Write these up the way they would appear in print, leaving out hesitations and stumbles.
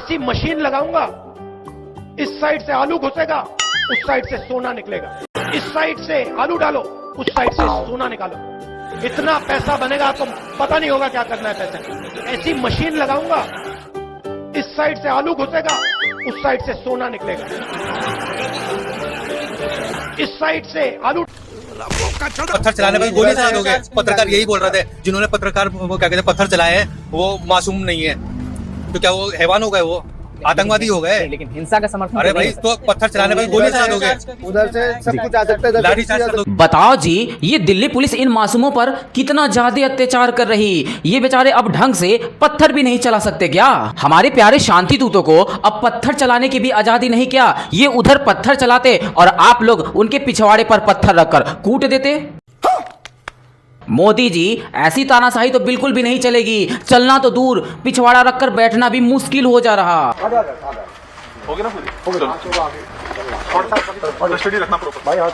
ऐसी मशीन लगाऊंगा, इस साइड से आलू घुसेगा, उस साइड से सोना निकलेगा, इस साइड से आलू डालो, उस साइड से सोना निकालो, इतना पैसा बनेगा आपको पता नहीं होगा क्या करना है पैसे। ऐसी मशीन लगाऊंगा, इस साइड से आलू घुसेगा, उस साइड से सोना निकलेगा, इस साइड से आलू। पत्थर चलाने पर गोली चला दोगे? पत्रकार यही बोल रहे थे, जिन्होंने पत्रकार वो क्या कहते हैं पत्थर चलाए हैं वो मासूम नहीं है, तो क्या वो हैवान हो गए, वो आतंकवादी हो गए? लेकिन हिंसा का समर्थन। अरे भाई, तो पत्थर चलाने पर गोली चला दोगे? उधर से सब कुछ आ सकता है। बताओ जी, ये दिल्ली पुलिस इन मासूमों पर कितना ज्यादा अत्याचार कर रही। ये बेचारे अब ढंग से पत्थर भी नहीं चला सकते क्या? हमारे प्यारे शांति दूतों को अब पत्थर चलाने की भी आजादी नहीं क्या? ये उधर पत्थर चलाते और आप लोग उनके पिछवाड़े पर पत्थर रखकर कूट देते। मोदी जी, ऐसी तानाशाही तो बिल्कुल भी नहीं चलेगी। चलना तो दूर, पिछवाड़ा रखकर बैठना भी मुश्किल हो जा रहा। हो गया ना पूरी? हो गया। और स्टडी रखना प्रॉपर। भाई हाथ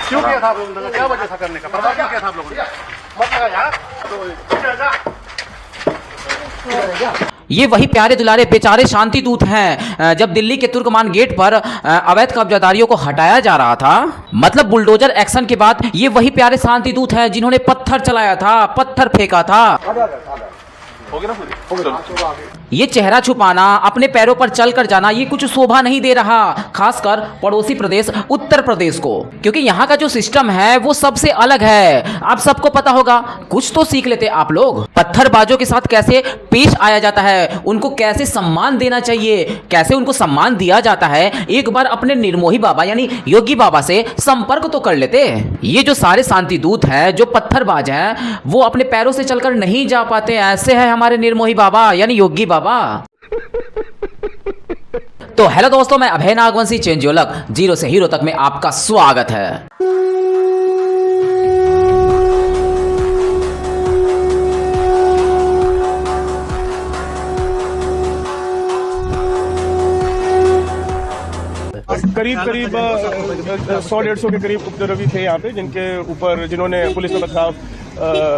क्यों किया था आप लोगों ने? क्या वजह था करने का? परवाह क्यों किया था आप लोगों ने? मत लगा यार। ये वही प्यारे दुलारे बेचारे शांति दूत हैं। जब दिल्ली के तुर्कमान गेट पर अवैध कब्जादारियों को हटाया जा रहा था, मतलब बुलडोजर एक्शन के बाद, ये वही प्यारे शांति दूत हैं जिन्होंने पत्थर चलाया था, पत्थर फेंका था। हो गया ना पूरी? हो गया। ये चेहरा छुपाना, अपने पैरों पर चलकर जाना, ये कुछ शोभा नहीं दे रहा, खासकर पड़ोसी प्रदेश उत्तर प्रदेश को, क्योंकि यहाँ का जो सिस्टम है वो सबसे अलग है। आप सबको पता होगा, कुछ तो सीख लेते आप लोग। पत्थरबाजों के साथ कैसे पेश आया जाता है, उनको कैसे सम्मान देना चाहिए, कैसे उनको सम्मान दिया जाता है, एक बार अपने निर्मोही बाबा यानी योगी बाबा से संपर्क तो कर लेते। ये जो सारे शांति दूत हैं, जो पत्थरबाज हैं, वो अपने पैरों से चलकर नहीं जा पाते। ऐसे है हमारे निर्मोही बाबा यानी योगी बाबा। तो हेलो दोस्तों, मैं अभय नागवंशी चेंजियोलक जीरो से हीरो तक में आपका स्वागत है। करीब 100-150 के करीब उपद्रवी थे यहाँ पे, जिन्होंने पुलिस में पथराव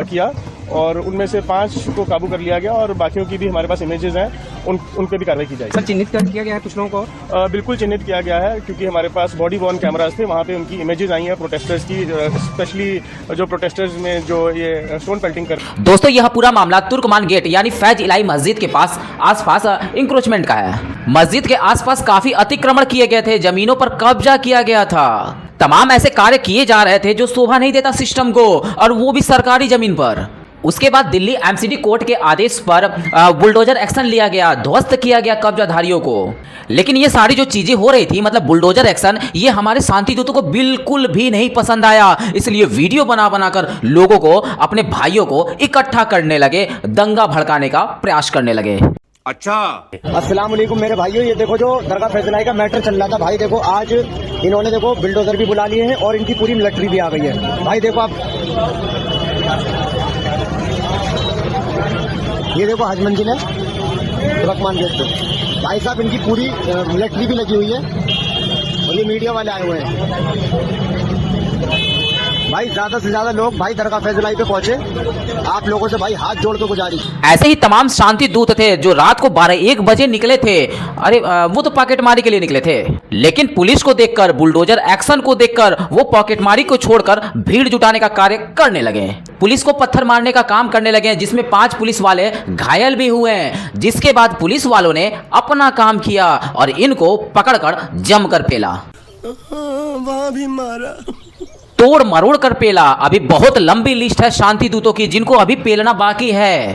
किया, और उनमें से 5 को काबू कर लिया गया और बाकियों की भी हमारे पास इमेजेस हैं, उनके भी कार्रवाई की जाएगी। सर, चिन्हित कर किया गया है कुछ लोगों को? बिल्कुल चिन्हित किया गया है, क्योंकि हमारे पास बॉडी वॉर्न कैमरास थे, वहाँ पे उनकी इमेजेस आई हैं प्रोटेस्टर्स की, स्पेशली जो प्रोटेस्टर्स में जो ये स्टोन पेल्टिंग कर। दोस्तों, यह पूरा मामला तुर्कमान गेट यानी फैज इलाई मस्जिद के पास आसपास इंक्रोचमेंट का है। मस्जिद के आसपास काफी अतिक्रमण किए गए थे, जमीनों पर कब्जा किया गया था, तमाम ऐसे कार्य किए जा रहे थे जो शोभा नहीं देता सिस्टम को, और वो भी सरकारी जमीन पर। उसके बाद दिल्ली एमसीडी कोर्ट के आदेश पर बुलडोजर एक्शन लिया गया, ध्वस्त किया गया कब्जाधारियों को। लेकिन ये सारी जो चीजें हो रही थी, मतलब बुलडोजर एक्शन, ये हमारे शांति दूतों को बिल्कुल भी नहीं पसंद आया। इसलिए वीडियो बना बनाकर लोगों को, अपने भाइयों को इकट्ठा करने लगे, दंगा भड़काने का प्रयास करने लगे। अच्छा, अस्सलाम वालेकुम मेरे भाइयों, ये देखो जो दरगाह फैजलाई का मैटर चल रहा था भाई, देखो आज इन्होंने देखो बिल्डोजर भी बुला लिए हैं और इनकी पूरी मिलिट्री भी आ गई है भाई। देखो आप, ये देखो हज मंजिल है तुर्कमान गेट पे भाई साहब, इनकी पूरी मिलिट्री भी लगी हुई है और ये मीडिया वाले आए हुए हैं भाई। ज्यादा से ज्यादा लोग भाई दरगाह फैजलाई पे पहुंचे, आप लोगों से भाई हाथ जोड़ के गुजारिश। ऐसे ही तमाम शांति दूत थे जो रात को 12-1 बजे निकले थे। अरे वो तो पॉकेटमारी के लिए निकले थे, लेकिन पुलिस को देखकर, बुलडोजर एक्शन को देखकर वो पॉकेटमारी को छोड़कर भीड़ जुटाने का कार्य करने लगे, पुलिस को पत्थर मारने का काम करने लगे, जिसमें 5 पुलिस वाले घायल भी हुए। जिसके बाद पुलिस वालों ने अपना काम किया और इनको पकड़कर जमकर पेला, वहां भी मारा, तोड़ मरोड़ कर पेला। अभी बहुत लंबी लिस्ट है शांति दूतों की जिनको अभी पेलना बाकी है।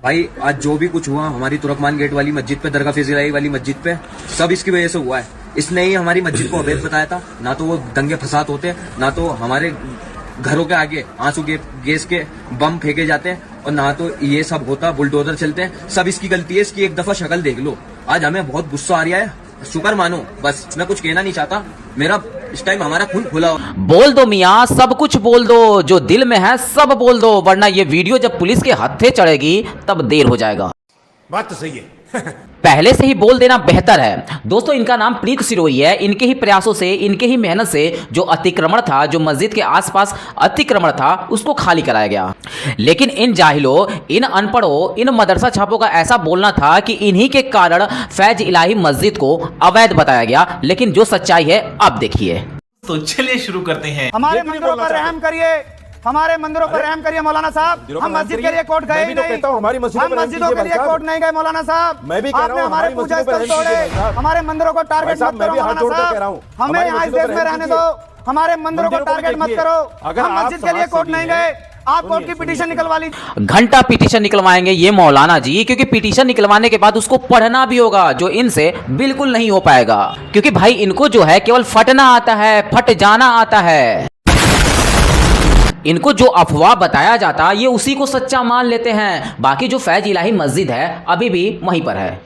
भाई आज जो भी कुछ हुआ हमारी तुर्कमान गेट वाली मस्जिद पे, दरगाह फैजलाई वाली मस्जिद पे, सब इसकी वजह से हुआ है। इसने ही हमारी मस्जिद को अवैध बताया था, ना तो वो दंगे फसाद होते, ना तो हमारे घरों के आगे आंसू के गैस के बम फेंके जाते हैं, और ना तो ये सब होता, बुलडोजर चलते हैं। सब इसकी गलती है, इसकी एक दफा शक्ल देख लो। आज हमें बहुत गुस्सा आ रहा है, शुक्र मानो, बस मैं कुछ कहना नहीं चाहता, मेरा इस टाइम हमारा खून खुला। बोल दो मियाँ, सब कुछ बोल दो, जो दिल में है सब बोल दो, वरना ये वीडियो जब पुलिस के हत्थे चढ़ेगी तब देर हो जाएगा। बात तो सही है। पहले से ही बोल देना बेहतर है। दोस्तों, इनका नाम प्रीत सिरोही है। इनके ही प्रयासों से, इनके ही मेहनत से जो अतिक्रमण था, जो मस्जिद के आसपास अतिक्रमण था, उसको खाली कराया गया। लेकिन इन जाहिलों, इन अनपढ़ों, इन मदरसा छापों का ऐसा बोलना था कि इन्हीं के कारण फैज इलाही मस्जिद को अवैध बताया गया। लेकिन जो सच्चाई है, अब देखिए। तो चलिए शुरू करते हैं। हमारे मंदिरों पर रहम करिए, हमारे मंदिरों पर रहम करिए मौलाना साहब। हम मस्जिद के लिए कोर्ट गए ही नहीं। हम मस्जिदों के लिए कोर्ट नहीं गए मौलाना साहब। मैं भी कह रहा हूं, हमारे पूजा स्थल तोड़े, हमारे मंदिरों को टारगेट मत करो मौलाना साहब। हमें यहाँ इस देश में रहने दो, हमारे मंदिरों को टारगेट मत करो। हम मस्जिद के लिए कोर्ट नहीं गए, आप कोर्ट की पिटीशन निकलवा लीजिए। घंटा पिटीशन निकलवाएंगे ये मौलाना जी, क्योंकि पिटीशन निकलवाने के बाद उसको पढ़ना भी होगा, जो इनसे बिल्कुल नहीं हो पाएगा। क्योंकि भाई इनको जो है केवल फटना आता है, फट जाना आता है। इनको जो अफवाह बताया जाता, ये उसी को सच्चा मान लेते हैं। बाकी जो फैज इलाही मस्जिद है, अभी भी वहीं पर है।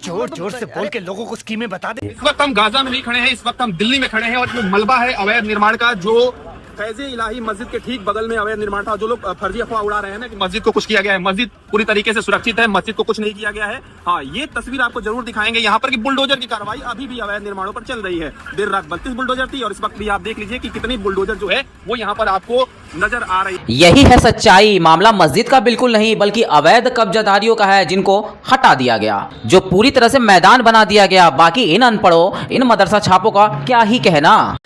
जोर जोर से बोल के लोगों को स्कीमें बता दे। इस वक्त हम गाजा में नहीं खड़े हैं, इस वक्त हम दिल्ली में खड़े हैं। और जो मलबा है अवैध निर्माण का, जो फैज़ इलाही मस्जिद के ठीक बगल में अवैध निर्माण था, जो लोग फर्जी अफवाह उड़ा रहे हैं ना कि मस्जिद को कुछ किया गया है, मस्जिद पूरी तरीके से सुरक्षित है, मस्जिद को कुछ नहीं किया गया है। हाँ, ये तस्वीर आपको जरूर दिखाएंगे यहाँ पर कि बुलडोजर की कार्रवाई अभी भी अवैध निर्माणों पर चल रही है। देर रात 32 बुलडोजर थी और इस वक्त भी आप देख लीजिए कि कितनी बुलडोजर जो है वो यहाँ पर आपको नजर आ रही है। यही है सच्चाई। मामला मस्जिद का बिल्कुल नहीं, बल्कि अवैध कब्जाधारियों का है, जिनको हटा दिया गया, जो पूरी तरह से मैदान बना दिया गया। बाकी इन अनपढ़ों, इन मदरसा छापों का क्या ही कहना।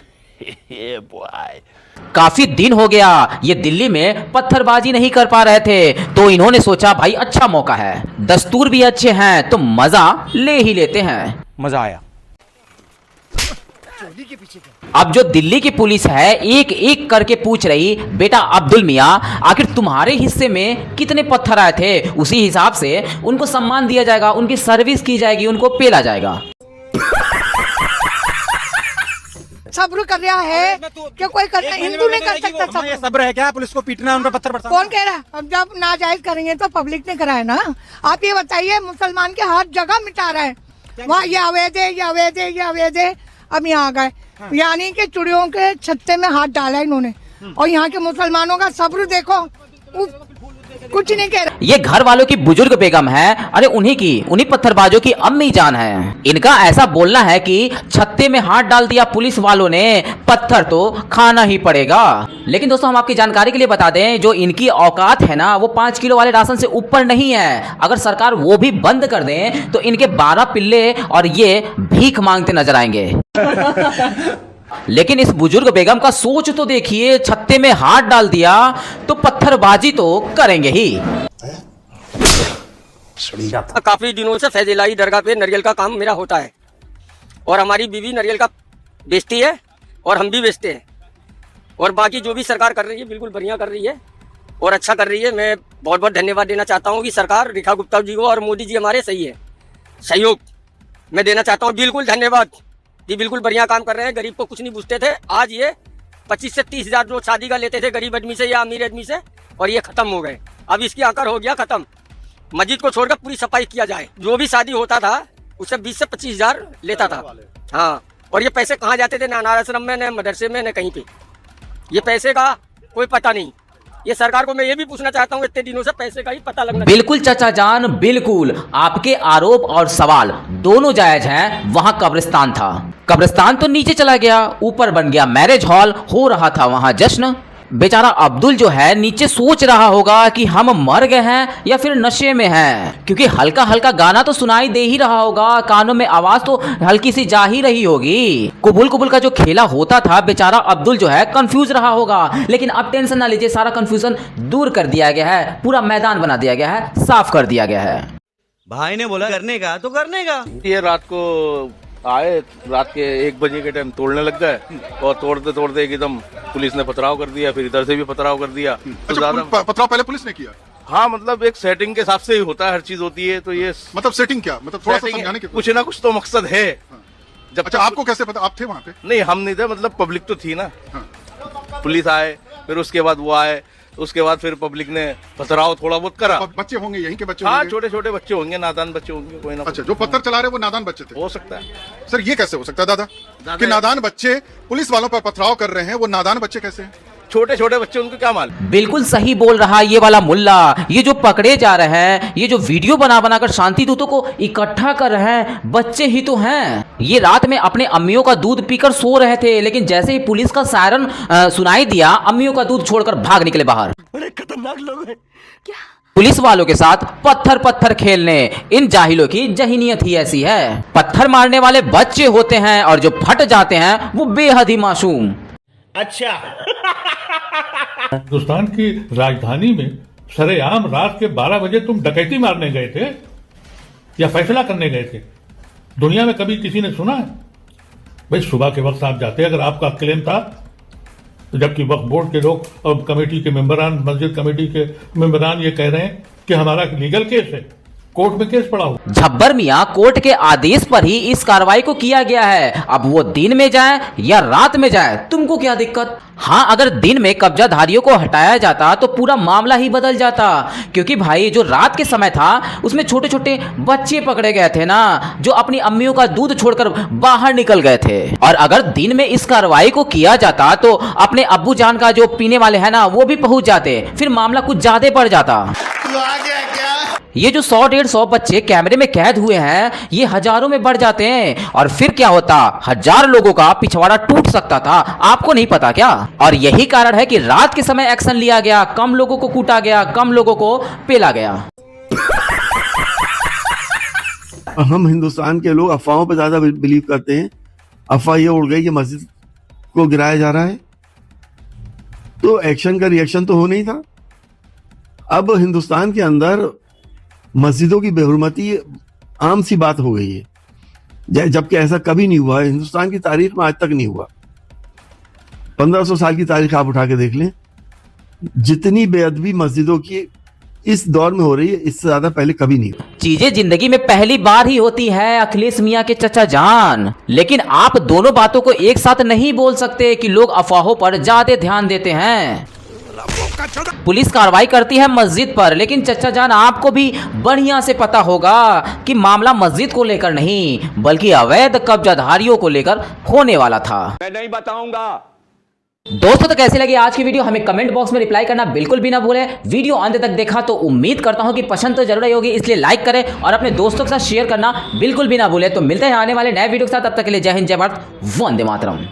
काफी दिन हो गया ये दिल्ली में पत्थरबाजी नहीं कर पा रहे थे, तो इन्होंने सोचा भाई अच्छा मौका है, दस्तूर भी अच्छे हैं तो मजा ले ही लेते हैं। मजा आया। अब जो दिल्ली की पुलिस है, एक एक करके पूछ रही, बेटा अब्दुल मियां, आखिर तुम्हारे हिस्से में कितने पत्थर आए थे? उसी हिसाब से उनको सम्मान दिया जाएगा, उनकी सर्विस की जाएगी, उनको पेला जाएगा। सब्र कर रहा है कि कोई करता, हिंदू नहीं कर सकता सब्र है क्या? पुलिस को पीटना, उन पर पत्थर बरसाना? कौन कह रहा है? अब जब नाजायज करेंगे तो पब्लिक ने कराया ना। आप ये बताइए, मुसलमान के हर जगह मिटा रहा है, वहाँ ये अवैध है, ये अवैध है, ये अवैध है। अब यहाँ आ गए, यानी कि चिड़ियों के छत्ते में हाथ डाला इन्होंने। और यहाँ के मुसलमानों का सब्र देखो, कुछ नहीं कह रहा। ये घर वालों की बुजुर्ग बेगम है, अरे उन्हीं पत्थरबाजों की अम्मी जान है। इनका ऐसा बोलना है कि छत्ते में हाथ डाल दिया पुलिस वालों ने, पत्थर तो खाना ही पड़ेगा। लेकिन दोस्तों, हम आपकी जानकारी के लिए बता दें, जो इनकी औकात है ना, वो 5 किलो वाले राशन से ऊपर नहीं है। अगर सरकार वो भी बंद कर दे तो इनके 12 पिल्ले और ये भीख मांगते नजर आएंगे। लेकिन इस बुजुर्ग बेगम का सोच तो देखिए, छत्ते में हाथ डाल दिया तो पत्थरबाजी तो करेंगे ही। काफी दिनों से फैज इलाही दरगाह पे नारियल का काम मेरा होता है और हमारी बीवी नारियल का बेचती है और हम भी बेचते हैं। और बाकी जो भी सरकार कर रही है बिल्कुल बढ़िया कर रही है और अच्छा कर रही है। मैं बहुत बहुत धन्यवाद देना चाहता हूँ कि सरकार, रेखा गुप्ता जी को और मोदी जी हमारे सही है, सहयोग मैं देना चाहता हूँ। बिल्कुल धन्यवाद, ये बिल्कुल बढ़िया काम कर रहे हैं। गरीब को कुछ नहीं पूछते थे, आज ये 25 से 30 हजार रोज शादी का लेते थे गरीब आदमी से या अमीर आदमी से, और ये खत्म हो गए। अब इसकी आकर हो गया खत्म। मस्जिद को छोड़कर पूरी सफाई किया जाए। जो भी शादी होता था उससे 20 से 25 हजार लेता था। हाँ, और ये पैसे कहाँ जाते थे? ना अनाथ आश्रम में, न मदरसे में, न कहीं पे। ये पैसे का कोई पता नहीं। ये सरकार को मैं ये भी पूछना चाहता हूँ, इतने दिनों से पैसे का ही पता लगना। बिल्कुल चाचा जान, बिल्कुल आपके आरोप और सवाल दोनों जायज हैं। वहां कब्रिस्तान था, कब्रिस्तान तो नीचे चला गया, ऊपर बन गया मैरिज हॉल, हो रहा था वहां जश्न। बेचारा अब्दुल जो है नीचे सोच रहा होगा कि हम मर गए हैं या फिर नशे में हैं, क्योंकि हल्का हल्का गाना तो सुनाई दे ही रहा होगा, कानों में आवाज तो हल्की सी जा ही रही होगी। कुबुल कुबुल का जो खेला होता था, बेचारा अब्दुल जो है कंफ्यूज रहा होगा। लेकिन अब टेंशन ना लीजिए, सारा कंफ्यूजन दूर कर दिया गया है, पूरा मैदान बना दिया गया है, साफ कर दिया गया है। भाई ने बोला करने का तो करने का। ये रात को आए, रात के 1 बजे के टाइम तोड़ने लग गए और तोड़ते तोड़ते एकदम पुलिस ने पथराव कर दिया, फिर इधर से भी पथराव कर दिया। तो ज्यादा पथराव पहले पुलिस ने किया? हाँ, मतलब एक सेटिंग के हिसाब से ही होता है, हर चीज होती है। तो ये मतलब सेटिंग क्या, मतलब थोड़ा सा समझाने के कुछ ना कुछ तो मकसद है। जब अच्छा, आपको कैसे पता? आप थे वहाँ पे? नहीं, हम नहीं थे, मतलब पब्लिक तो थी ना। पुलिस आए, फिर उसके बाद वो आए, उसके बाद फिर पब्लिक ने पथराव थोड़ा बहुत करा। बच्चे होंगे यहीं के बच्चे? हाँ, छोटे छोटे बच्चे होंगे, नादान बच्चे होंगे कोई ना। अच्छा, जो पत्थर चला रहे वो नादान बच्चे थे? हो सकता है सर। ये कैसे हो सकता है दादा कि नादान बच्चे पुलिस वालों पर पथराव कर रहे हैं? वो नादान बच्चे कैसे हैं? छोटे छोटे बच्चे उनको क्या मालूम। बिल्कुल सही बोल रहा ये वाला मुल्ला। ये जो पकड़े जा रहे हैं, ये जो वीडियो बना बनाकर शांति दूतों को इकट्ठा कर रहे हैं, बच्चे ही तो हैं। ये रात में अपने अम्मियों का दूध पीकर सो रहे थे, लेकिन जैसे ही पुलिस का सायरन सुनाई दिया, अम्मियों का दूध छोड़कर भाग निकले बाहर। बड़े खतरनाक लोग हैं। पुलिस वालों के साथ पत्थर खेलने, इन जाहिलों की जहीनियत ही ऐसी है। पत्थर मारने वाले बच्चे होते हैं और जो फट जाते हैं वो बेहद ही मासूम। अच्छा हिंदुस्तान की राजधानी में सरेआम रात के 12 बजे तुम डकैती मारने गए थे या फैसला करने गए थे? दुनिया में कभी किसी ने सुना है? भाई सुबह के वक्त आप जाते, अगर आपका क्लेम था, जबकि वक्फ बोर्ड के लोग और कमेटी के मेंबरान, मस्जिद कमेटी के मेंबरान ये कह रहे हैं कि हमारा लीगल केस है, कोर्ट में केस पड़ा हो। झब्बर मियां कोर्ट के आदेश पर ही इस कार्रवाई को किया गया है। अब वो दिन में जाए या रात में जाए, तुमको क्या दिक्कत? हाँ, अगर दिन में कब्जाधारियों को हटाया जाता तो पूरा मामला ही बदल जाता, क्योंकि भाई जो रात के समय था उसमें छोटे छोटे बच्चे पकड़े गए थे ना, जो अपनी अम्मियों का दूध छोड़कर बाहर निकल गए थे। और अगर दिन में इस कार्रवाई को किया जाता तो अपने अब्बू जान का जो पीने वाले है ना, वो भी पहुंच जाते, फिर मामला कुछ ज्यादा बढ़ जाता। ये जो 100-150 बच्चे कैमरे में कैद हुए हैं, ये हजारों में बढ़ जाते हैं और फिर क्या होता, 1000 लोगों का पिछवाड़ा टूट सकता था। आपको नहीं पता क्या? और यही कारण है कि रात के समय एक्शन लिया गया, कम लोगों को कूटा गया, कम लोगों को पेला गया। हम हिंदुस्तान के लोग अफवाहों पर ज्यादा बिलीव करते हैं। अफवाह ये उड़ गई कि मस्जिद को गिराया जा रहा है, तो एक्शन का रिएक्शन तो होना ही था। अब हिंदुस्तान के अंदर मस्जिदों की बेहुरमती आम सी बात हो गई है, जबकि ऐसा कभी नहीं हुआ है हिंदुस्तान की तारीख में, आज तक नहीं हुआ। 1500 साल की तारीख आप उठा के देख लें, जितनी बेअदबी मस्जिदों की इस दौर में हो रही है, इससे ज्यादा पहले कभी नहीं हुआ। चीजें जिंदगी में पहली बार ही होती है अखिलेश मियां के चचा जान, लेकिन आप दोनों बातों को एक साथ नहीं बोल सकते कि लोग अफवाहों पर ज्यादा ध्यान देते हैं। पुलिस कार्रवाई करती है मस्जिद पर, लेकिन चचा जान आपको भी बढ़िया से पता होगा कि मामला मस्जिद को लेकर नहीं, बल्कि अवैध कब्जाधारियों को लेकर होने वाला था। मैं नहीं बताऊंगा। दोस्तों, तो कैसी लगी आज की वीडियो? हमें कमेंट बॉक्स में रिप्लाई करना बिल्कुल भी ना भूलें। वीडियो अंत तक देखा तो उम्मीद करता हूं कि पसंद तो जरूर आई होगी, इसलिए लाइक करें और अपने दोस्तों के साथ शेयर करना बिल्कुल भी ना भूलें। तो मिलते हैं आने वाले नए वीडियो के साथ, तब तक के लिए जय हिंद, जय भारत, वंदे मातरम।